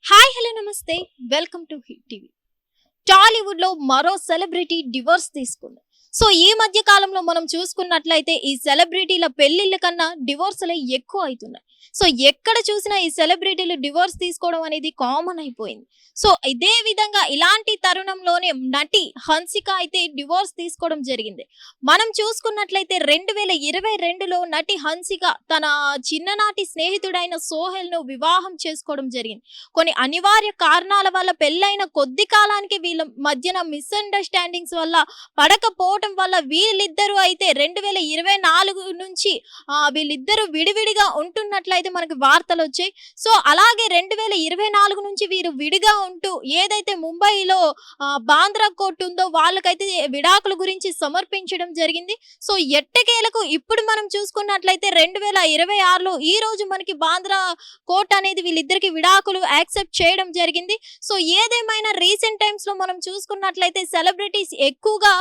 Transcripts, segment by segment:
Hi hello నమస్తే welcome to hit TV. Tollywood లో మరో సెలబ్రిటీ డివోర్స్ తీసుకుంది. సో ఈ మధ్య కాలంలో మనం చూసుకున్నట్లయితే ఈ సెలబ్రిటీల పెళ్లిళ్ళ కన్నా డివోర్స్లే ఎక్కువ అవుతున్నాయి. సో ఎక్కడ చూసినా ఈ సెలబ్రిటీలు డివోర్స్ తీసుకోవడం అనేది కామన్ అయిపోయింది. సో ఇదే విధంగా ఇలాంటి తరుణంలోనే నటి హన్సిక అయితే డివోర్స్ తీసుకోవడం జరిగింది. మనం చూసుకున్నట్లయితే 2022లో నటి హన్సిక తన చిన్ననాటి స్నేహితుడైన సోహెల్ ను వివాహం చేసుకోవడం జరిగింది. కొన్ని అనివార్య కారణాల వల్ల పెళ్ళైన కొద్ది కాలానికి వీళ్ళ మధ్యన మిస్అండర్స్టాండింగ్స్ వల్ల పడకపోవడం వల్ల వీళ్ళిద్దరూ అయితే 2024 నుంచి వీళ్ళిద్దరూ విడివిడిగా ఉంటున్నట్లయితే మనకి వార్తలు వచ్చాయి. సో అలాగే 2024 నుంచి వీరు విడిగా ఉంటూ ఏదైతే ముంబైలో బాంద్రా కోర్టు ఉందో వాళ్ళకైతే విడాకుల గురించి సమర్పించడం జరిగింది. సో ఎట్టకేలకు ఇప్పుడు మనం చూసుకున్నట్లయితే 2026లో ఈ రోజు మనకి బాంద్రా కోర్టు అనేది వీళ్ళిద్దరికి విడాకులు యాక్సెప్ట్ చేయడం జరిగింది. సో ఏదేమైనా రీసెంట్ టైమ్స్ లో మనం చూసుకున్నట్లయితే సెలబ్రిటీస్ ఎక్కువగా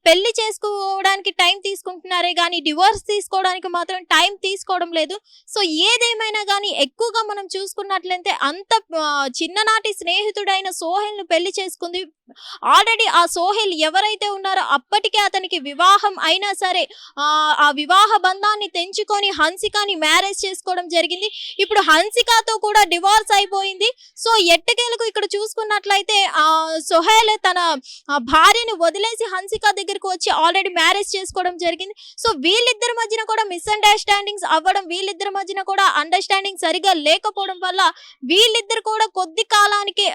పెళ్లి చేసుకోవడానికి టైం తీసుకుంటున్నారే కానీ డివోర్స్ తీసుకోవడానికి మాత్రం టైం తీసుకోవడం లేదు. సో ఏదేమైనా కానీ ఎక్కువగా మనం చూసుకున్నట్లయితే అంత చిన్ననాటి స్నేహితుడైన సోహెల్ ను పెళ్లి చేసుకుంది. ఆల్రెడీ ఆ సోహెల్ ఎవరైతే ఉన్నారో అప్పటికే అతనికి వివాహం అయినా సరే ఆ వివాహ బంధాన్ని తెంచుకొని హన్సికాని మ్యారేజ్ చేసుకోవడం జరిగింది. ఇప్పుడు హన్సికాతో కూడా డివోర్స్ అయిపోయింది. సో ఎట్టకేలకు ఇక్కడ చూసుకున్నట్లయితే సోహెల్ తన భార్యను వదిలేసి హన్సిక దగ్గరకు వచ్చి ఆల్రెడీ మ్యారేజ్ చేసుకోవడం జరిగింది. సో వీళ్ళిద్దరి మధ్యన కూడా మిస్అండర్స్టాండింగ్స్ అవ్వడం, వీళ్ళిద్దరి మధ్యన కూడా అండర్స్టాండింగ్ సరిగా లేకపోవడం వల్ల వీళ్ళిద్దరు కూడా కొద్ది కాలానికి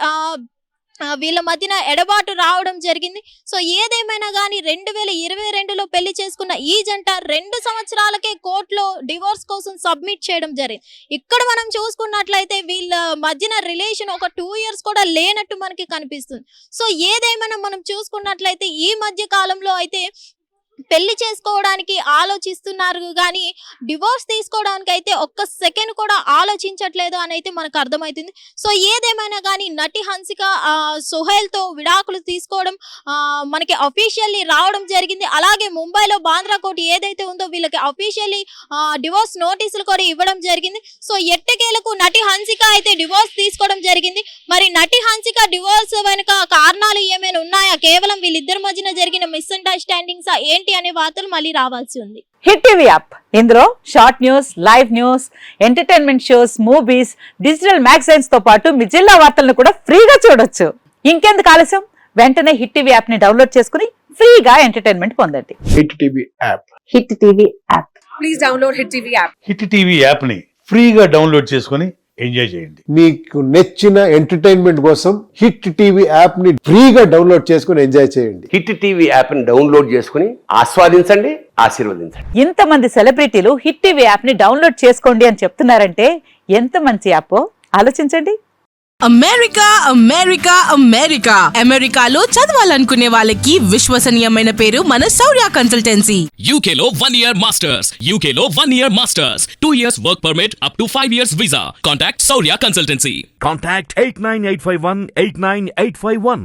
వీళ్ళ మధ్యన ఎడబాటు రావడం జరిగింది. సో ఏదేమైనా కానీ 2022లో పెళ్లి చేసుకున్న ఈ జంట 2 సంవత్సరాలకే కోర్టులో డివోర్స్ కోసం సబ్మిట్ చేయడం జరిగింది. ఇక్కడ మనం చూసుకున్నట్లయితే వీళ్ళ మధ్యన రిలేషన్ ఒక 2 years కూడా లేనట్టు మనకి కనిపిస్తుంది. సో ఏదేమైనా మనం చూసుకున్నట్లయితే ఈ మధ్య కాలంలో అయితే పెళ్లి చేసుకోవడానికి ఆలోచిస్తున్నారు కానీ డివోర్స్ తీసుకోవడానికి అయితే ఒక్క సెకండ్ కూడా ఆలోచించట్లేదు అని అయితే మనకు అర్థమవుతుంది. సో ఏదేమైనా కానీ నటి హన్సిక సోహెల్ తో విడాకులు తీసుకోవడం మనకి అఫీషియల్లీ రావడం జరిగింది. అలాగే ముంబైలో బాంద్రా కోర్టు ఏదైతే ఉందో వీళ్ళకి అఫీషియల్లీ డివోర్స్ నోటీసులు కూడా ఇవ్వడం జరిగింది. సో ఎట్టకేలకు నటి హన్సిక అయితే డివోర్స్ తీసుకోవడం జరిగింది. మరి నటి హన్సిక డివోర్స్ వెనుక కారణాలు ఏమైనా ఉన్నాయా, కేవలం వీళ్ళిద్దరి మధ్యన జరిగిన మిస్అండర్స్టాండింగ్స్ ఏంటి అనే వార్తలు మళ్ళీ రావాల్సి ఉంది. హిట్ టీవీ యాప్ ఇందులో short news, live news, entertainment shows, movies, digital magazines తో పాటు మీ జిల్లా వార్తలను కూడా ఫ్రీగా చూడొచ్చు. ఇంకెందుకు ఆలస్యం, వెంటనే హిట్ టీవీ యాప్ ని డౌన్లోడ్ చేసుకుని ఫ్రీగా ఎంటర్టైన్మెంట్ పొందండి. Hit TV app. Hit TV app please download hit TV app. Hit TV app ని ఫ్రీగా డౌన్లోడ్ చేసుకుని ఎంజాయ్ చేయండి. మీకు నచ్చిన ఎంటర్టైన్మెంట్ కోసం హిట్ టీవీ యాప్ ని ఫ్రీగా డౌన్లోడ్ చేసుకుని ఎంజాయ్ చేయండి. హిట్ టీవీ యాప్ ని డౌన్లోడ్ చేసుకుని ఆస్వాదించండి, ఆశీర్వదించండి. ఇంతమంది సెలబ్రిటీలు హిట్ టీవీ యాప్ ని డౌన్లోడ్ చేసుకోండి అని చెప్తున్నారంటే ఎంత మంచి యాప్ ఆలోచించండి. అమెరికా అమెరికా అమెరికా అమెరికాలో చదవాలనుకునే వాళ్ళకి విశ్వసనీయమైన పేరు మన శౌర్య కన్సల్టెన్సీ. UK లో 1 year masters, UK లో 1 year masters, 2 years work permit up to 5 years visa. Contact Shaurya Consultancy. Contact 89851 89851.